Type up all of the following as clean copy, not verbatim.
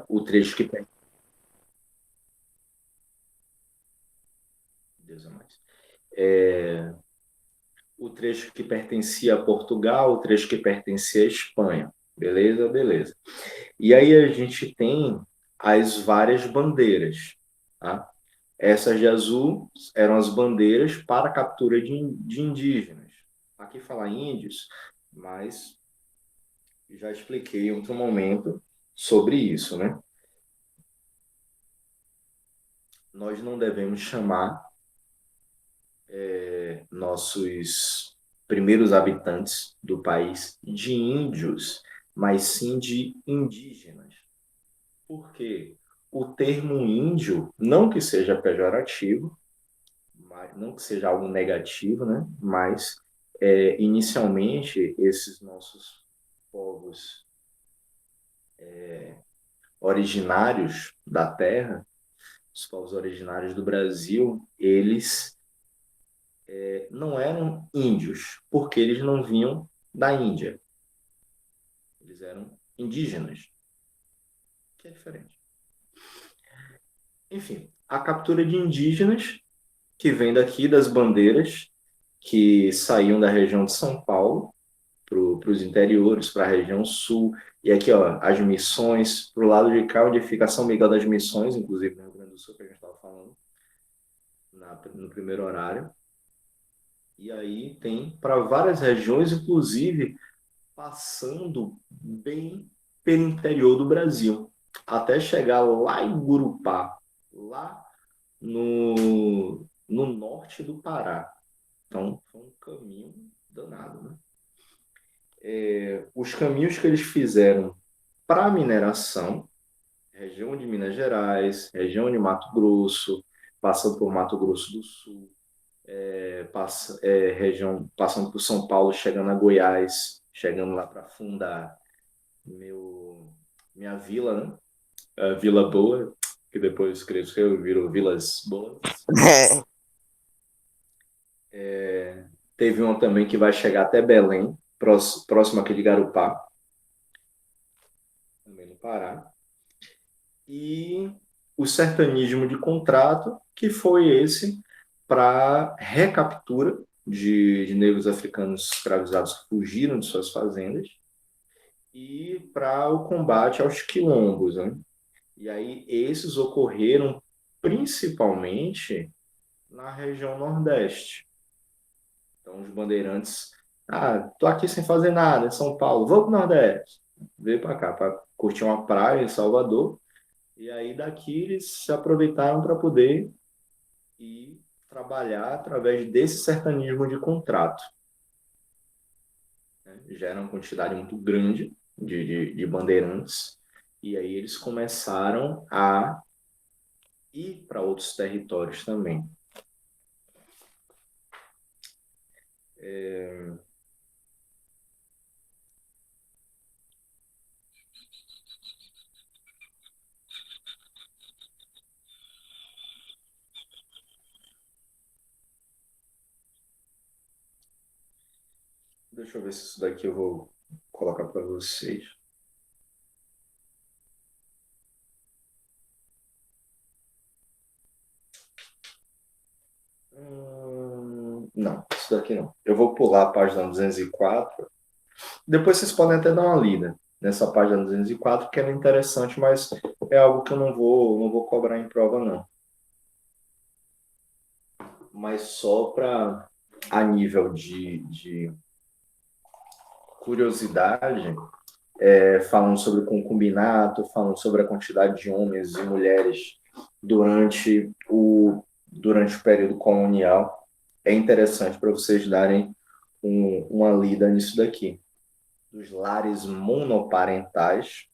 O trecho que Deus é mais. O trecho que pertencia a Portugal, o trecho que pertencia à Espanha. Beleza? Beleza. E aí a gente tem as várias bandeiras. Tá? Essas de azul eram as bandeiras para a captura de indígenas. Aqui fala índios, mas já expliquei em outro momento sobre isso, né? Nós não devemos chamar nossos primeiros habitantes do país de índios, mas sim de indígenas. Por quê? O termo índio, não que seja pejorativo, não que seja algo negativo, né? Mas inicialmente esses nossos povos originários da terra, os povos originários do Brasil, eles não eram índios, porque eles não vinham da Índia. Eles eram indígenas, que é diferente. Enfim, a captura de indígenas, que vem daqui das bandeiras, que saíam da região de São Paulo para os interiores, para a região sul, e aqui, ó, as missões, para o lado de cá, onde fica São Miguel das Missões, inclusive no Rio Grande do Sul, que a gente estava falando no primeiro horário. E aí tem para várias regiões, inclusive passando bem pelo interior do Brasil, até chegar lá em Gurupá, lá no norte do Pará. Então, foi um caminho danado, né? Os caminhos que eles fizeram para mineração, região de Minas Gerais, região de Mato Grosso, passando por Mato Grosso do Sul, região passando por São Paulo, chegando a Goiás, chegando lá para fundar minha vila, né? A Vila Boa, que depois cresceu e virou Vilas Boas. Teve uma também que vai chegar até Belém, próximo aqui de Garupá, também no Pará. E o sertanismo de contrato, que foi esse para recaptura de negros africanos escravizados que fugiram de suas fazendas e para o combate aos quilombos, né? E aí esses ocorreram principalmente na região Nordeste. Então os bandeirantes, tô aqui sem fazer nada em São Paulo, vou para o Nordeste. Veio para cá para curtir uma praia em Salvador. E aí daqui eles se aproveitaram para poder ir trabalhar através desse sertanismo de contrato. Né? Gera uma quantidade muito grande de bandeirantes. E aí eles começaram a ir para outros territórios também. Deixa eu ver se isso daqui eu vou colocar para vocês. Não, isso daqui não. Eu vou pular a página 204. Depois vocês podem até dar uma lida nessa página 204, que é interessante, mas é algo que eu não vou cobrar em prova, não. Mas só para a nível de curiosidade, falando sobre concubinato, falando sobre a quantidade de homens e mulheres durante o período colonial, é interessante para vocês darem uma lida nisso daqui. Dos lares monoparentais,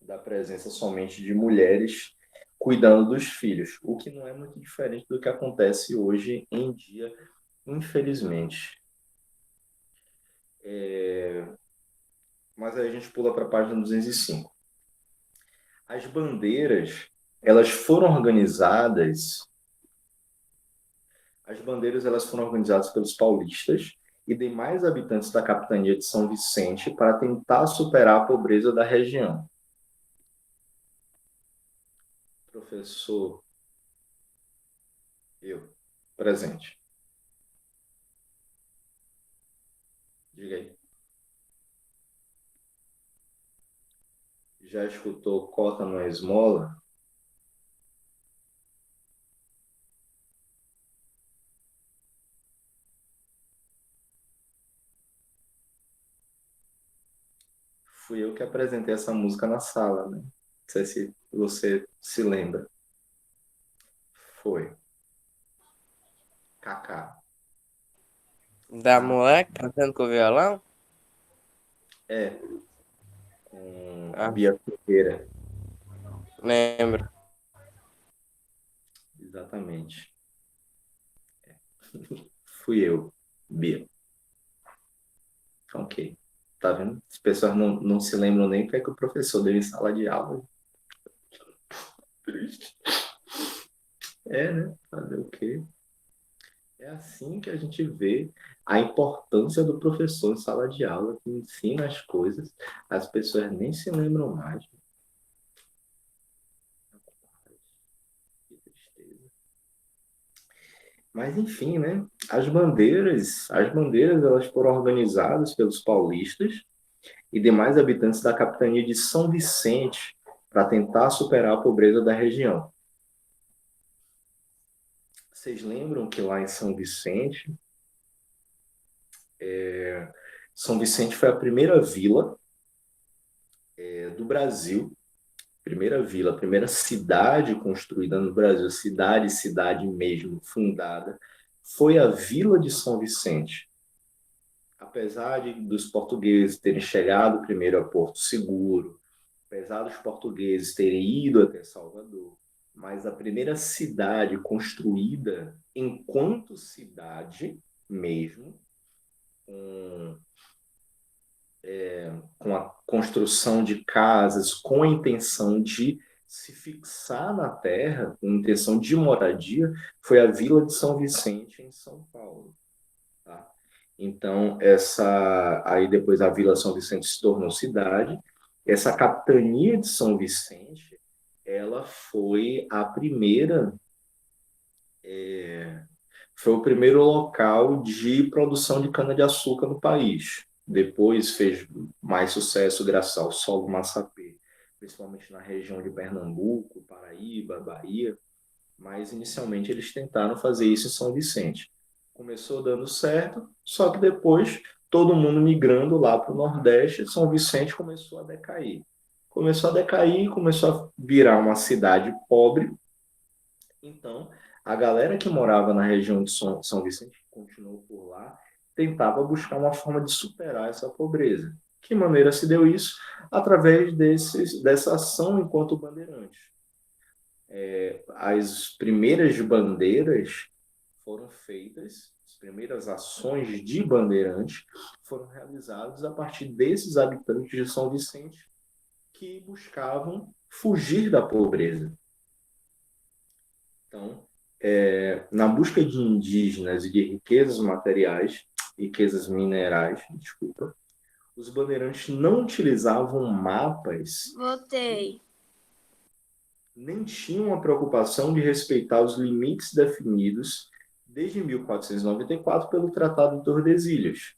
da presença somente de mulheres cuidando dos filhos, o que não é muito diferente do que acontece hoje em dia, infelizmente. Mas aí a gente pula para a página 205. As bandeiras, elas foram organizadas, as bandeiras elas foram organizadas pelos paulistas e demais habitantes da capitania de São Vicente para tentar superar a pobreza da região. Professor, eu, presente. Diga aí. Já escutou Cota na Esmola? Fui eu que apresentei essa música na sala, né? Não sei se você se lembra. Foi. Kaká. Da moleque cantando com violão? É, com Ah, Bia Ferreira. lembro. Exatamente. Fui eu, Bia. Ok. Tá vendo? As pessoas não se lembram nem o que é que o professor deu em sala de aula. Triste. É, né? Fazer o quê? É assim que a gente vê a importância do professor em sala de aula, que ensina as coisas, as pessoas nem se lembram mais. Que tristeza. Mas enfim, né? As bandeiras elas foram organizadas pelos paulistas e demais habitantes da capitania de São Vicente para tentar superar a pobreza da região. Vocês lembram que lá em São Vicente foi a primeira vila do Brasil, primeira vila, primeira cidade construída no Brasil, cidade mesmo, fundada, foi a Vila de São Vicente. Apesar dos portugueses terem chegado primeiro a Porto Seguro, apesar dos portugueses terem ido até Salvador, mas a primeira cidade construída enquanto cidade mesmo, com, com a construção de casas, com a intenção de se fixar na terra, com a intenção de moradia, foi a Vila de São Vicente, em São Paulo. Tá? Então, aí depois a Vila São Vicente se tornou cidade. Essa capitania de São Vicente, ela foi o primeiro local de produção de cana-de-açúcar no país. Depois fez mais sucesso graças ao solo massapê, principalmente na região de Pernambuco, Paraíba, Bahia, mas inicialmente eles tentaram fazer isso em São Vicente. Começou dando certo, só que depois todo mundo migrando lá para o Nordeste, São Vicente começou a decair. Começou a decair, começou a virar uma cidade pobre. Então, a galera que morava na região de São Vicente, que continuou por lá, tentava buscar uma forma de superar essa pobreza. Que maneira se deu isso? Através dessa ação enquanto bandeirante. As primeiras bandeiras foram feitas, as primeiras ações de bandeirante foram realizadas a partir desses habitantes de São Vicente que buscavam fugir da pobreza. Então, na busca de indígenas e de riquezas materiais, riquezas minerais, desculpa, os bandeirantes não utilizavam mapas. Voltei. Nem tinham a preocupação de respeitar os limites definidos desde 1494 pelo Tratado de Tordesilhas.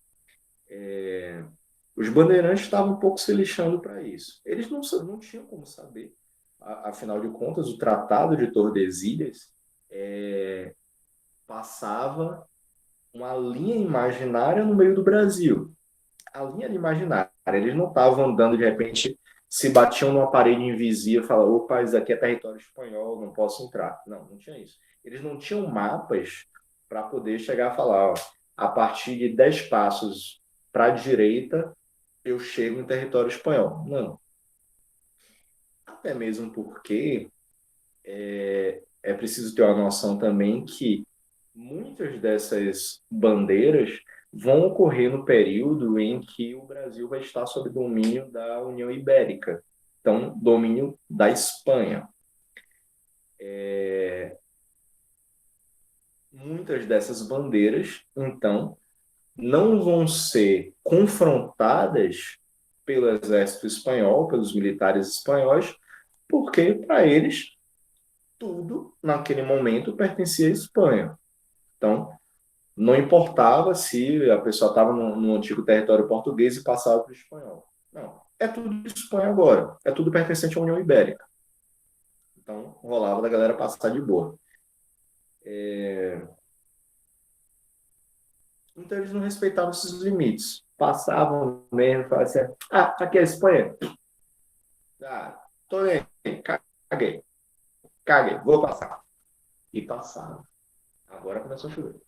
Os bandeirantes estavam um pouco se lixando para isso. Eles não tinham como saber. Afinal de contas, o Tratado de Tordesilhas passava uma linha imaginária no meio do Brasil. A linha imaginária. Eles não estavam andando de repente, se batiam numa parede invisível e falavam, opa, isso aqui é território espanhol, não posso entrar. Não, não tinha isso. Eles não tinham mapas para poder chegar a falar, ó, a partir de 10 passos para a direita, eu chego em território espanhol. Não. Até mesmo porque é preciso ter uma noção também que muitas dessas bandeiras vão ocorrer no período em que o Brasil vai estar sob domínio da União Ibérica, então, domínio da Espanha. Muitas dessas bandeiras, então, não vão ser confrontadas pelo exército espanhol, pelos militares espanhóis, porque, para eles, tudo naquele momento pertencia à Espanha. Então, não importava se a pessoa estava no antigo território português e passava para o espanhol. Não, é tudo Espanha agora, é tudo pertencente à União Ibérica. Então, rolava da galera passar de boa. Então, eles não respeitavam esses limites. Passavam mesmo, falavam assim, aqui é a Espanha. Ah, tô nem, caguei, caguei, vou passar. E passaram. Agora começou a chover.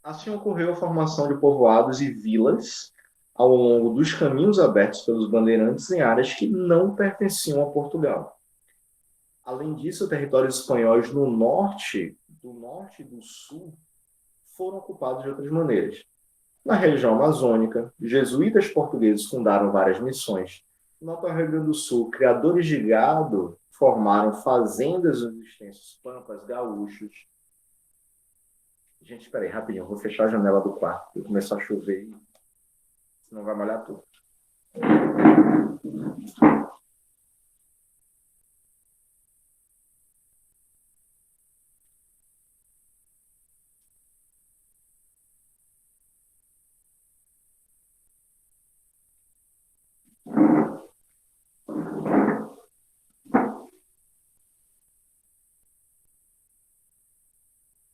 Assim ocorreu a formação de povoados e vilas ao longo dos caminhos abertos pelos bandeirantes em áreas que não pertenciam a Portugal. Além disso, territórios espanhóis no norte e do sul, foram ocupados de outras maneiras. Na região amazônica, jesuítas portugueses fundaram várias missões. No Rio Grande do Sul, criadores de gado formaram fazendas nos extensos pampas gaúchos. Gente, espera aí, rapidinho, vou fechar a janela do quarto, porque começar a chover, senão vai molhar tudo.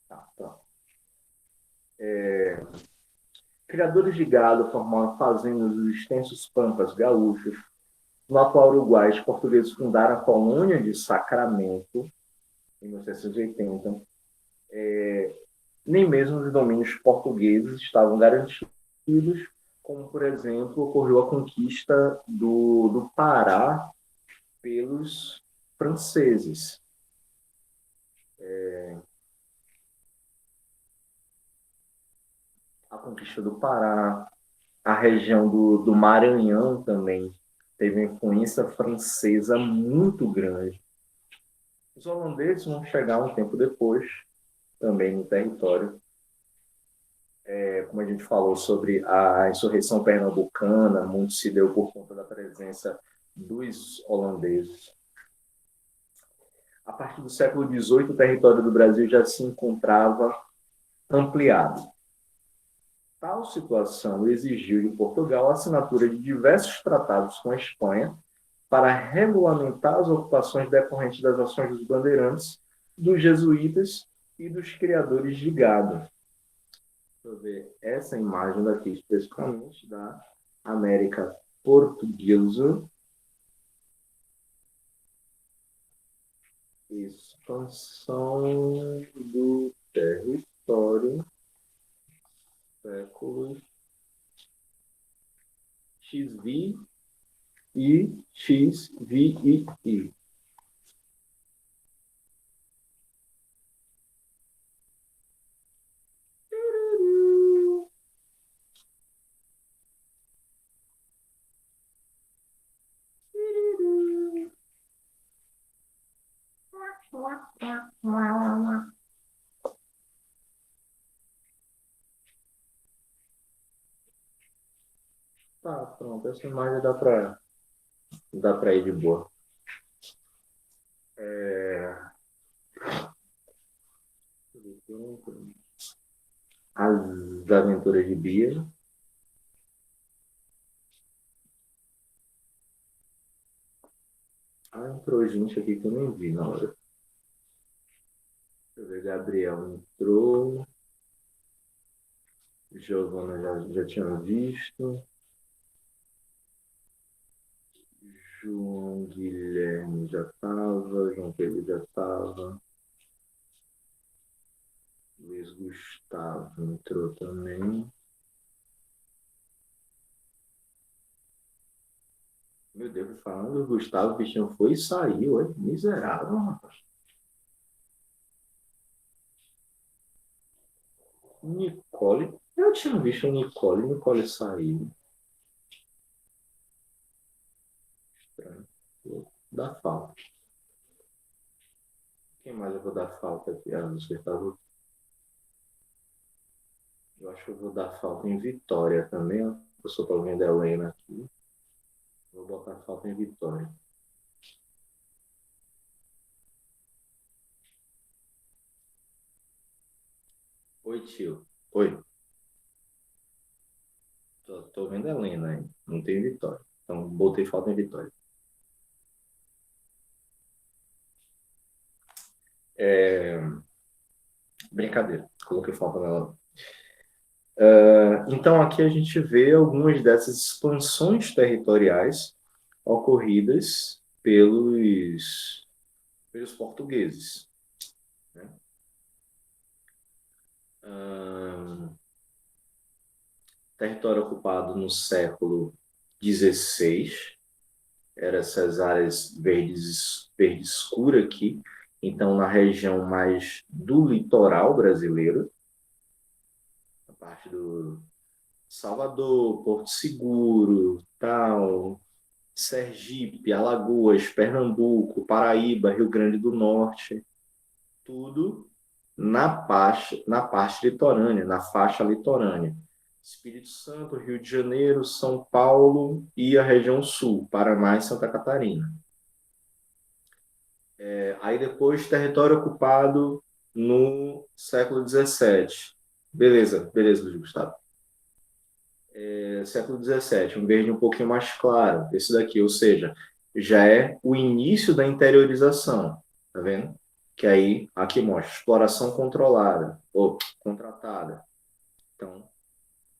Tá, tá. Criadores de gado formaram fazendas nos extensos pampas gaúchos. No atual Uruguai, os portugueses fundaram a colônia de Sacramento, em 1980. Nem mesmo os domínios portugueses estavam garantidos, como, por exemplo, ocorreu a conquista do Pará pelos franceses. A conquista do Pará, a região do Maranhão também teve uma influência francesa muito grande. Os holandeses vão chegar um tempo depois, também no território. Como a gente falou sobre a insurreição pernambucana, muito se deu por conta da presença dos holandeses. A partir do século XVIII, o território do Brasil já se encontrava ampliado. Tal situação exigiu de Portugal a assinatura de diversos tratados com a Espanha para regulamentar as ocupações decorrentes das ações dos bandeirantes, dos jesuítas e dos criadores de gado. Deixa eu ver essa imagem daqui, especificamente da América Portuguesa. Expansão do território, séculos XVI e XVI. Tá, pronto. Essa imagem dá pra ir de boa. As Aventuras de Bia. Entrou gente aqui que eu nem vi na hora. Deixa eu ver, Gabriel entrou. Giovana já tinha visto. João Guilherme já estava. João Pedro já estava. Luiz Gustavo entrou também. Meu Deus, falando do Gustavo, o bichinho foi e saiu, é miserável, rapaz. Nicole, eu tinha visto Nicole saiu. Estranho. Vou dar falta. Quem mais eu vou dar falta aqui? Você estava. Eu acho que eu vou dar falta em Vitória também. Eu só estou vendo a Helena aqui. Vou botar falta em Vitória. Oi, tio. Oi. Tô vendo a Helena aí. Não tem Vitória. Então, botei falta em Vitória. É, brincadeira. Coloquei falta nela. Então, aqui a gente vê algumas dessas expansões territoriais ocorridas pelos portugueses, né? Ahn, território ocupado no século XVI, eram essas áreas verdes, verde escura aqui, então na região mais do litoral brasileiro, a parte do Salvador, Porto Seguro, tal, Sergipe, Alagoas, Pernambuco, Paraíba, Rio Grande do Norte, tudo na parte litorânea, na faixa litorânea. Espírito Santo, Rio de Janeiro, São Paulo e a região sul, Paraná e Santa Catarina. Aí depois, território ocupado no século XVII. Beleza, beleza, Luiz Gustavo. Século XVII, um verde um pouquinho mais claro, esse daqui, ou seja, já é o início da interiorização, tá vendo? Que aí, aqui mostra, exploração controlada, ou contratada. Então,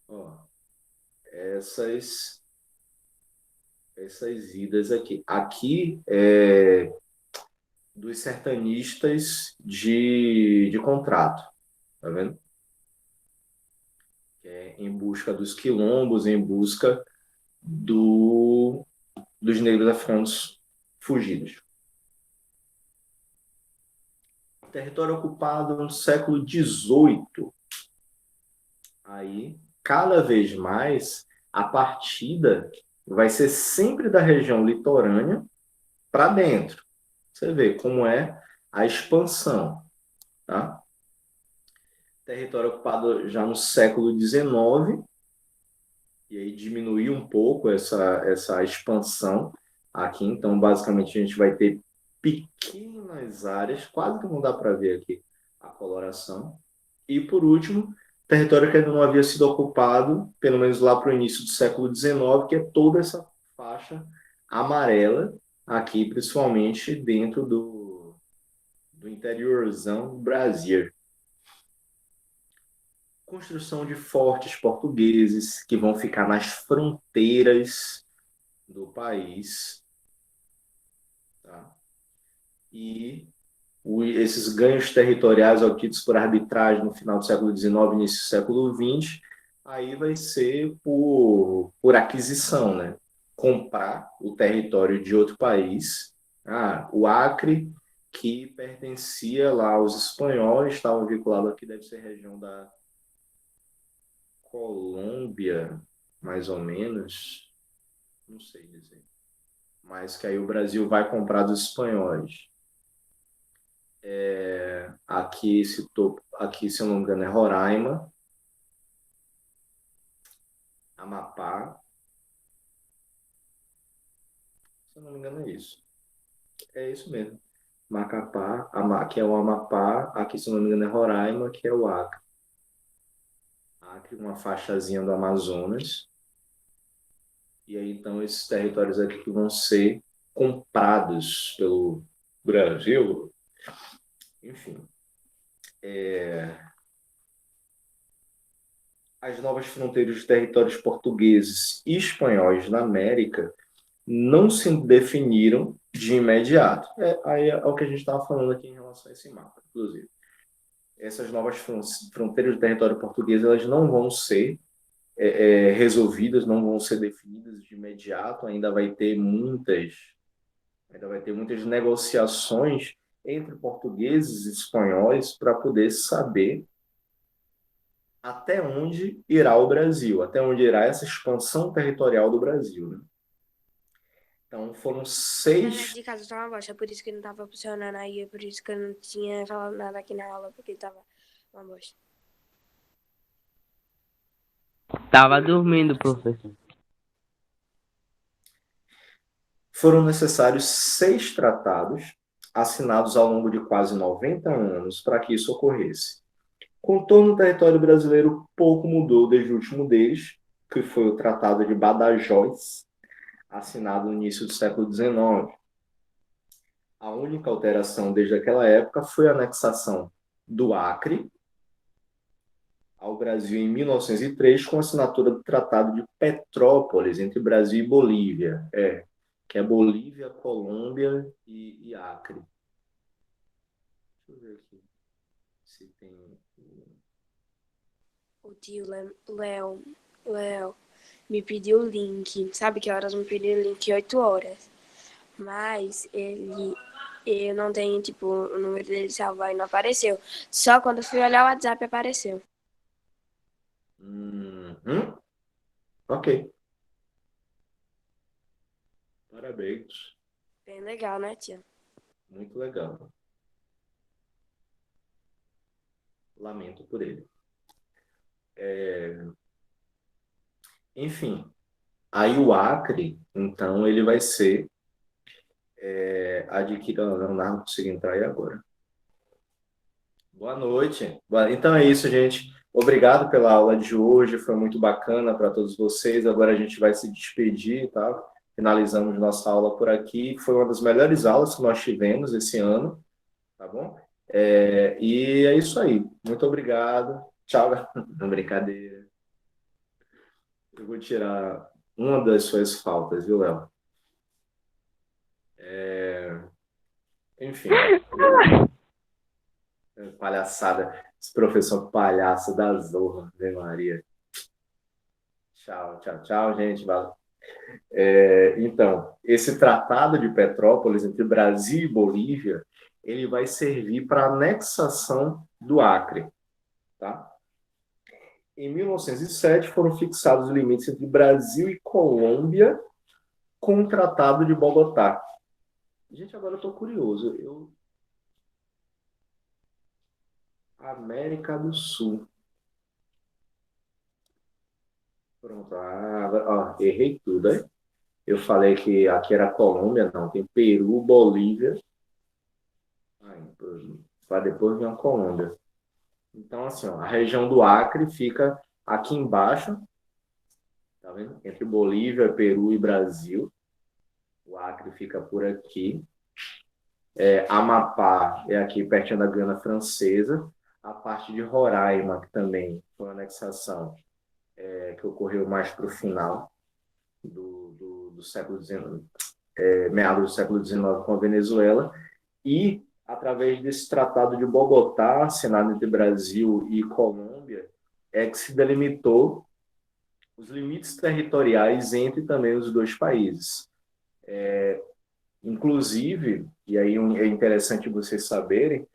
ó, essas, essas idas aqui. Aqui é dos sertanistas de contrato, tá vendo? Em busca dos quilombos, em busca dos negros africanos fugidos. Território ocupado no século XVIII. Aí, cada vez mais, a partida vai ser sempre da região litorânea para dentro. Você vê como é a expansão, tá? Território ocupado já no século XIX, e aí diminuiu um pouco essa expansão aqui. Então, basicamente, a gente vai ter pequenas áreas, quase que não dá para ver aqui a coloração. E, por último, território que ainda não havia sido ocupado, pelo menos lá para o início do século XIX, que é toda essa faixa amarela, aqui, principalmente dentro do interiorzão do Brasil. Construção de fortes portugueses que vão ficar nas fronteiras do país, tá? E esses ganhos territoriais obtidos por arbitragem no final do século XIX, início do século XX, aí vai ser por aquisição, né? Comprar o território de outro país. O Acre, que pertencia lá aos espanhóis, estava vinculado aqui, deve ser região da Colômbia, mais ou menos, não sei dizer. Mas que aí o Brasil vai comprar dos espanhóis. Aqui, se eu não me engano, é Roraima, Amapá, se eu não me engano é isso. É isso mesmo. Macapá, que é o Amapá, aqui, se eu não me engano, é Roraima, que é o Acre. Acre, uma faixazinha do Amazonas. E aí, então, esses territórios aqui que vão ser comprados pelo Brasil, enfim. As novas fronteiras de territórios portugueses e espanhóis na América não se definiram de imediato. Aí é o que a gente estava falando aqui em relação a esse mapa, inclusive. Essas novas fronteiras do território português elas não vão ser resolvidas, não vão ser definidas de imediato. Ainda vai ter muitas negociações entre portugueses e espanhóis para poder saber até onde irá o Brasil, até onde irá essa expansão territorial do Brasil, né? Então foram Internet 6. de casa tá uma bosta, por isso que não tava funcionando aí, é por isso que eu não tinha falado nada aqui na aula, porque tava uma bosta. Tava dormindo, professor. Foram necessários 6 tratados assinados ao longo de quase 90 anos para que isso ocorresse. Contorno do território brasileiro pouco mudou desde o último deles, que foi o Tratado de Badajoz, assinado no início do século XIX. A única alteração desde aquela época foi a anexação do Acre ao Brasil em 1903, com a assinatura do Tratado de Petrópolis entre Brasil e Bolívia, que é Bolívia, Colômbia e Acre. Deixa eu ver aqui se tem. O tio Léo me pediu o link. Sabe que horas me pediu o link? 8 horas. Mas eu não tenho, tipo, o número dele salvo e não apareceu. Só quando eu fui olhar o WhatsApp apareceu. Ok, parabéns. Bem legal, né, tia? Muito legal. Lamento por ele. Enfim, aí o Acre, então, ele vai ser adquirido. Não consigo entrar aí agora. Boa noite. Então é isso, gente. Obrigado pela aula de hoje, foi muito bacana para todos vocês. Agora a gente vai se despedir, tá? Finalizamos nossa aula por aqui. Foi uma das melhores aulas que nós tivemos esse ano, tá bom? E é isso aí. Muito obrigado. Tchau. Não, brincadeira. Eu vou tirar uma das suas faltas, viu, Léo? Enfim, palhaçada. Esse professor palhaço da Zorra, Ave Maria. Tchau, tchau, tchau, gente. Valeu. Então, esse tratado de Petrópolis entre Brasil e Bolívia, ele vai servir para anexação do Acre, tá? Em 1907 foram fixados os limites entre Brasil e Colômbia com o Tratado de Bogotá. Gente, agora eu estou curioso. América do Sul. Pronto. Errei tudo, hein? Eu falei que aqui era Colômbia, não. Tem Peru, Bolívia. Para depois vir a Colômbia. Então, assim, ó, a região do Acre fica aqui embaixo, tá vendo? Entre Bolívia, Peru e Brasil. O Acre fica por aqui. Amapá é aqui pertinho da Guiana Francesa. A parte de Roraima, que também foi uma anexação que ocorreu mais para o final do século XIX, meados do século XIX com a Venezuela. E, através desse Tratado de Bogotá, assinado entre Brasil e Colômbia, é que se delimitou os limites territoriais entre também os dois países. Inclusive, e aí é interessante vocês saberem,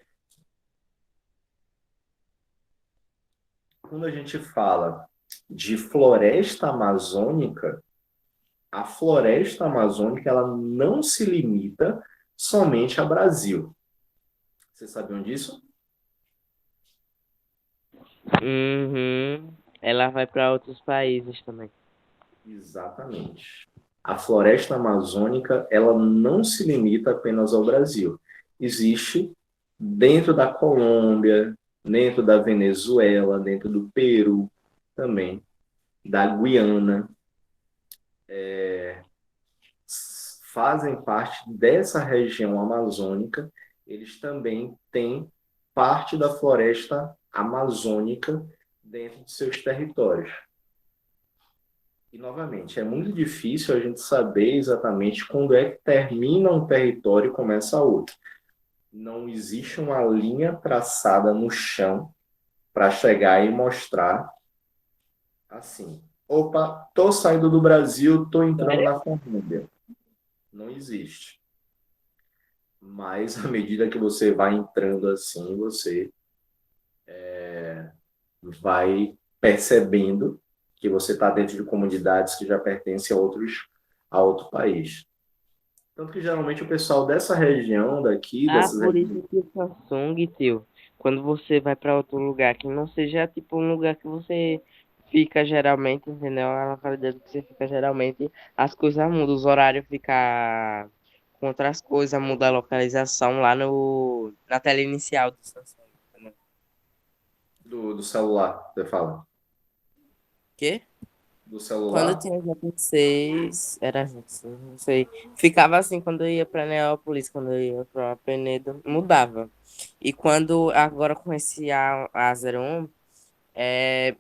quando a gente fala de floresta amazônica, a floresta amazônica ela não se limita somente a Brasil. Vocês sabiam disso? Uhum. Ela vai para outros países também. Exatamente. A floresta amazônica, ela não se limita apenas ao Brasil. Existe dentro da Colômbia, dentro da Venezuela, dentro do Peru também, da Guiana, fazem parte dessa região amazônica, eles também têm parte da floresta amazônica dentro de seus territórios. E, novamente, é muito difícil a gente saber exatamente quando é que termina um território e começa outro. Não existe uma linha traçada no chão para chegar e mostrar assim. Opa, tô saindo do Brasil, tô entrando na Colômbia. Não existe. Mas, à medida que você vai entrando assim, você vai percebendo que você está dentro de comunidades que já pertencem a outro país. Tanto que geralmente o pessoal dessa região daqui, Ah, dessas por regiões, isso que o Samsung, tio, quando você vai para outro lugar que não seja tipo um lugar que você fica geralmente, entendeu? A localidade que você fica geralmente, as coisas mudam, os horários ficam com outras coisas, muda a localização lá no na tela inicial do Samsung, entendeu? Do celular, você fala. Quê? Do Quando eu celular? tinha 16, era isso, não sei. Ficava assim quando eu ia pra Neópolis, quando eu ia pra Penedo, mudava. E quando agora com esse A01,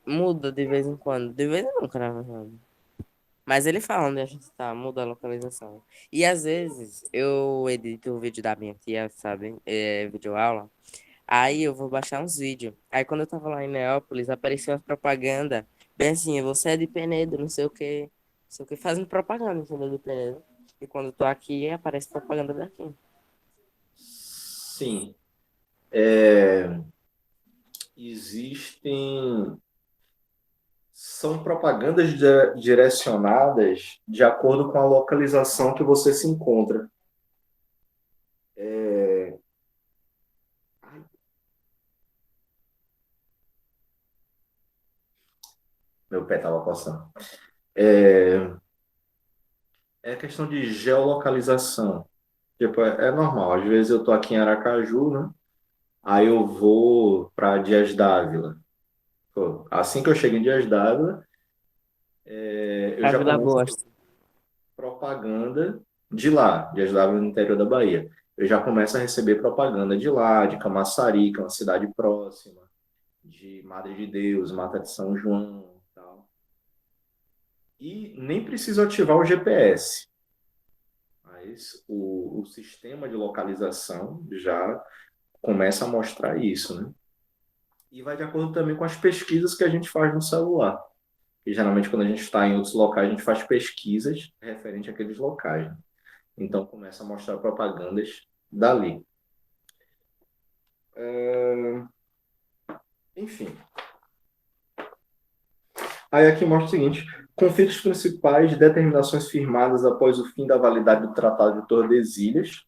muda de vez em quando. De vez em nunca, na verdade. Mas ele fala onde a gente tá, muda a localização. E às vezes eu edito o vídeo da minha tia, sabe? Vídeo aula. Aí eu vou baixar uns vídeos. Aí quando eu tava lá em Neópolis, apareceu uma propaganda, bem assim, você é de Penedo, não sei o quê. Não sei o que, fazendo propaganda, entendeu? De Penedo. E quando eu tô aqui, aparece propaganda daqui. Sim. É, existem. São propagandas direcionadas de acordo com a localização que você se encontra. É, ai, meu pé estava coçando. É, é questão de geolocalização. Tipo, é normal. Às vezes eu estou aqui em Aracaju, né? Aí eu vou para Dias d'Ávila. Pô, assim que eu chego em Dias d'Ávila, eu A já Vila começo a Bosta. propaganda de lá, Dias d'Ávila no interior da Bahia. Eu já começo a receber propaganda de lá, de Camaçari, que é uma cidade próxima, de Madre de Deus, Mata de São João, e tal. E nem preciso ativar o GPS, mas o sistema de localização já começa a mostrar isso, né? E vai de acordo também com as pesquisas que a gente faz no celular. E geralmente quando a gente está em outros locais, a gente faz pesquisas referente àqueles locais, né? Então começa a mostrar propagandas dali. Enfim, aí aqui mostra o seguinte: conflitos principais, determinações firmadas após o fim da validade do Tratado de Tordesilhas.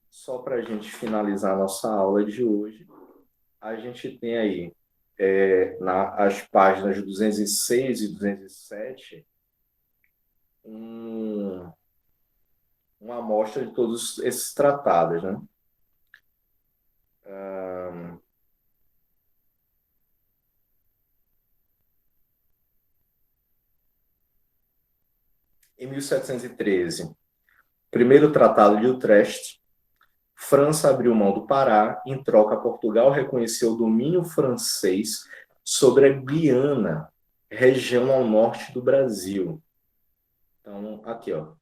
Só para a gente finalizar a nossa aula de hoje, a gente tem aí as páginas 206 e 207 um, uma amostra de todos esses tratados, né? Em 1713, primeiro Tratado de Utrecht, França abriu mão do Pará, em troca Portugal reconheceu o domínio francês sobre a Guiana, região ao norte do Brasil. Então, aqui, ó,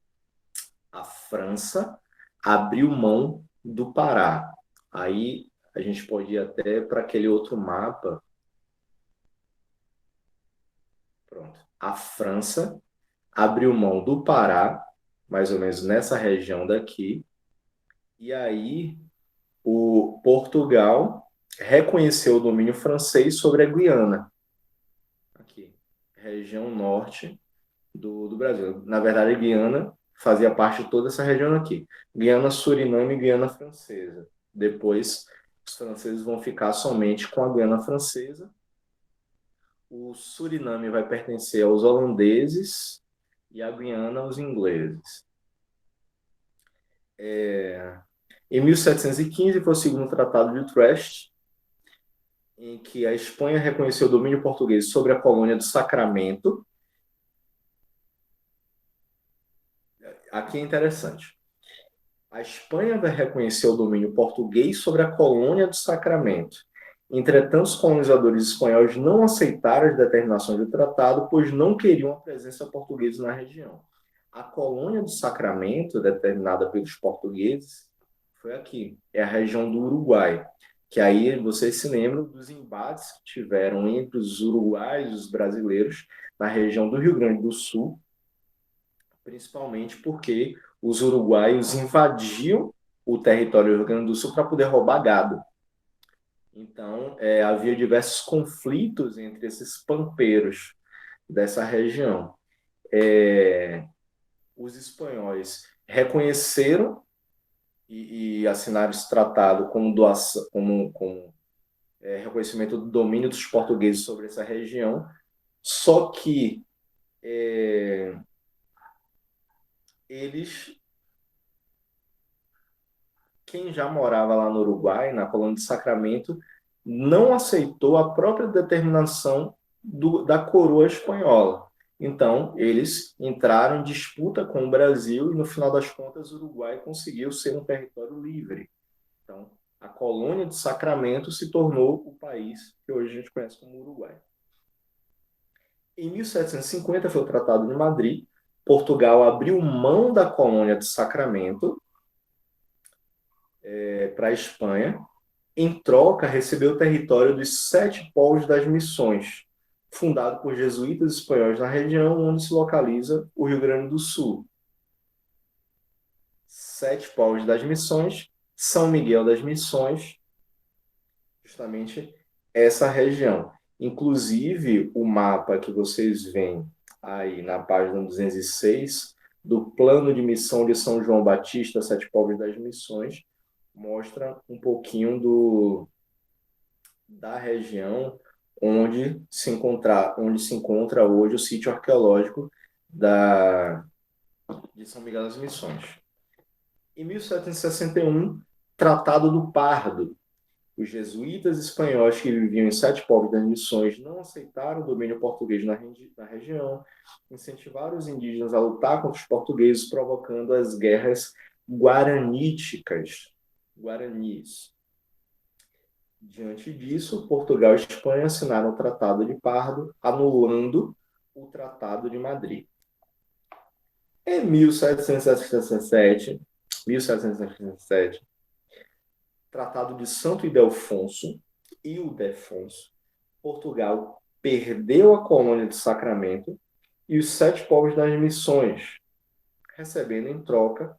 a França abriu mão do Pará. Aí a gente pode ir até para aquele outro mapa. Pronto. A França abriu mão do Pará, mais ou menos nessa região daqui, e aí o Portugal reconheceu o domínio francês sobre a Guiana, aqui, região norte do Brasil. Na verdade, a Guiana fazia parte de toda essa região aqui. Guiana, Suriname e Guiana Francesa. Depois, os franceses vão ficar somente com a Guiana Francesa. O Suriname vai pertencer aos holandeses e a Guiana aos ingleses. Em 1715 foi o segundo Tratado de Utrecht, em que a Espanha reconheceu o domínio português sobre a colônia do Sacramento. Aqui é interessante. A Espanha vai reconhecer o domínio português sobre a colônia do Sacramento. Entretanto, os colonizadores espanhóis não aceitaram as determinações do tratado, pois não queriam a presença portuguesa na região. A colônia do Sacramento, determinada pelos portugueses, foi aqui, é a região do Uruguai, que aí vocês se lembram dos embates que tiveram entre os uruguaios e os brasileiros na região do Rio Grande do Sul, principalmente porque os uruguaios invadiam o território do Rio Grande do Sul para poder roubar gado. Então, havia diversos conflitos entre esses pampeiros dessa região. Os espanhóis reconheceram e assinaram esse tratado como doação, como reconhecimento do domínio dos portugueses sobre essa região, só que eles, quem já morava lá no Uruguai, na colônia de Sacramento, não aceitou a própria determinação da coroa espanhola. Então, eles entraram em disputa com o Brasil e, no final das contas, o Uruguai conseguiu ser um território livre. Então, a colônia de Sacramento se tornou o país que hoje a gente conhece como Uruguai. Em 1750 foi o Tratado de Madrid. Portugal abriu mão da colônia de Sacramento para a Espanha. Em troca, recebeu o território dos Sete Povos das Missões, fundado por jesuítas espanhóis na região onde se localiza o Rio Grande do Sul. Sete Povos das Missões, São Miguel das Missões, justamente essa região. Inclusive, o mapa que vocês veem aí na página 206 do Plano de Missão de São João Batista, Sete Povos das Missões, mostra um pouquinho da região onde se encontra hoje o sítio arqueológico de São Miguel das Missões. Em 1761, Tratado do Pardo. Os jesuítas espanhóis que viviam em Sete Povos das Missões não aceitaram o domínio português na região, incentivaram os indígenas a lutar contra os portugueses, provocando as guerras guaraníticas. Guaranis. Diante disso, Portugal e Espanha assinaram o Tratado de Pardo, anulando o Tratado de Madrid. Em 1767, Tratado de Santo Ildefonso, Portugal perdeu a colônia de Sacramento e os Sete Povos das Missões, recebendo em troca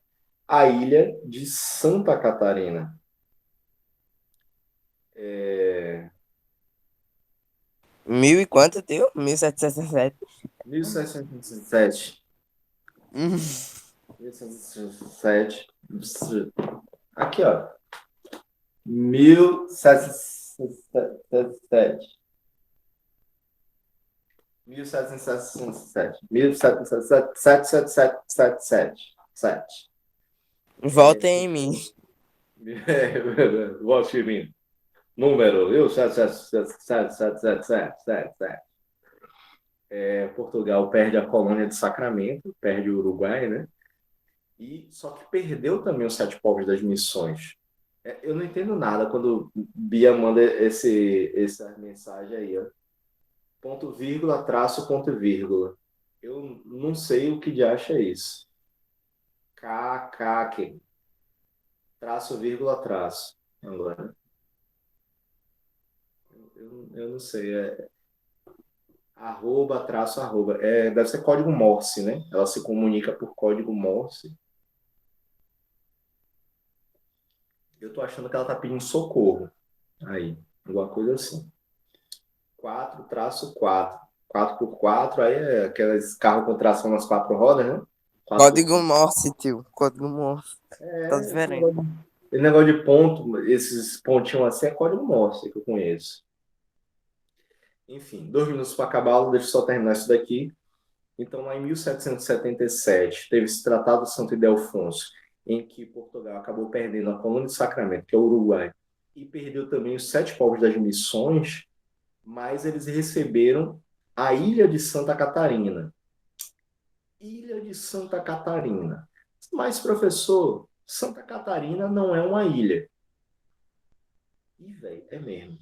a ilha de Santa Catarina. Mil e quanto, teu? 1767. 1767. 1767. Aqui, ó. 1767. 1767. 1777. Votem em mim. Vote em mim. Número, viu? 7777777. Portugal perde a colônia de Sacramento, perde o Uruguai, né? Só que perdeu também os Sete Povos das Missões. Eu não entendo nada quando Bia manda essa mensagem aí, ó. Ponto vírgula, traço, ponto vírgula. Eu não sei o que de acha isso. KK, traço, vírgula, traço. Agora. Eu não sei. Arroba, traço, arroba. Deve ser código Morse, né? Ela se comunica por código Morse. Eu tô achando que ela tá pedindo socorro. Aí, alguma coisa assim. 4, traço 4. 4x4, aí é aqueles carros com tração nas quatro rodas, né? Código Morse, tio. Código Morse. Tá diferente. Esse negócio de ponto, esses pontinhos assim, é código Morse que eu conheço. Enfim, 2 minutos para acabar, deixa eu só terminar isso daqui. Então, lá em 1777, teve esse Tratado de Santo Ildefonso, em que Portugal acabou perdendo a colônia de Sacramento, que é o Uruguai, e perdeu também os Sete Povos das Missões, mas eles receberam a ilha de Santa Catarina. Ilha de Santa Catarina. Mas, professor, Santa Catarina não é uma ilha. Ih, velho, é mesmo.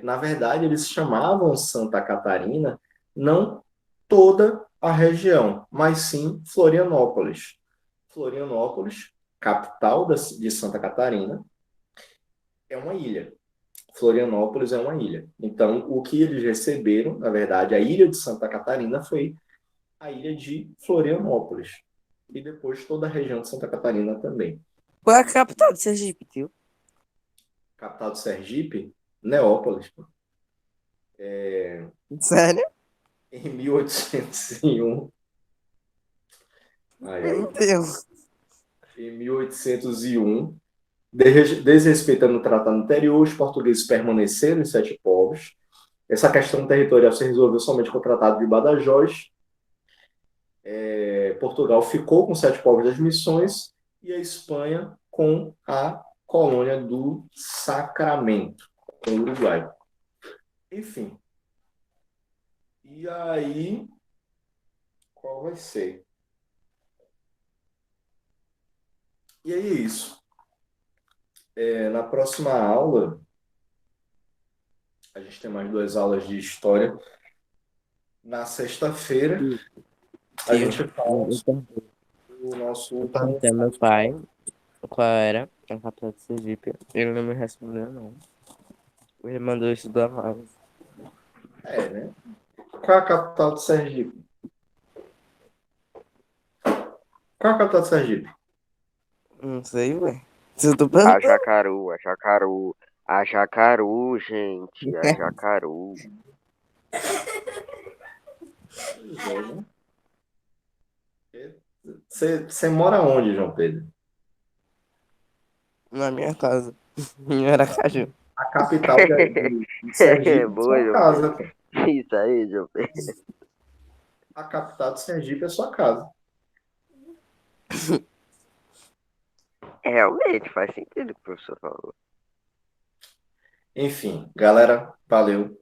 Na verdade, eles chamavam Santa Catarina não toda a região, mas sim Florianópolis. Florianópolis, capital de Santa Catarina, é uma ilha. Florianópolis é uma ilha. Então, o que eles receberam, na verdade, a ilha de Santa Catarina foi a ilha de Florianópolis. E depois toda a região de Santa Catarina também. Qual é a capital de Sergipe, tio? Capital de Sergipe? Neópolis. Sério? Em 1801. Meu Deus. Em 1801, desrespeitando o tratado anterior, os portugueses permaneceram em Sete Povos. Essa questão territorial se resolveu somente com o Tratado de Badajoz. Portugal ficou com Sete Povos das Missões e a Espanha com a colônia do Sacramento, no Uruguai. Enfim. E aí, qual vai ser? E aí é isso. Na próxima aula, a gente tem mais 2 aulas de história. Na sexta-feira, a Tio, gente fala do nosso eu último. perguntei ao meu pai qual era a capital de Sergipe. Ele não me respondeu, não. Ele mandou estudar mais. Né? Qual é a capital de Sergipe? Qual é a capital de Sergipe? Não sei, ué. Se eu tô A perguntando. Jacaru, a Jacaru, a Jacaru, gente, a Jacaru. Pois é, né? Você mora onde, João Pedro? Na minha casa. Em Aracaju. A capital de Sergipe é Boa, sua João Pedro. casa, pô. Isso aí, João Pedro. A capital de Sergipe é sua casa. Realmente faz sentido o que o professor falou. Enfim, galera, valeu.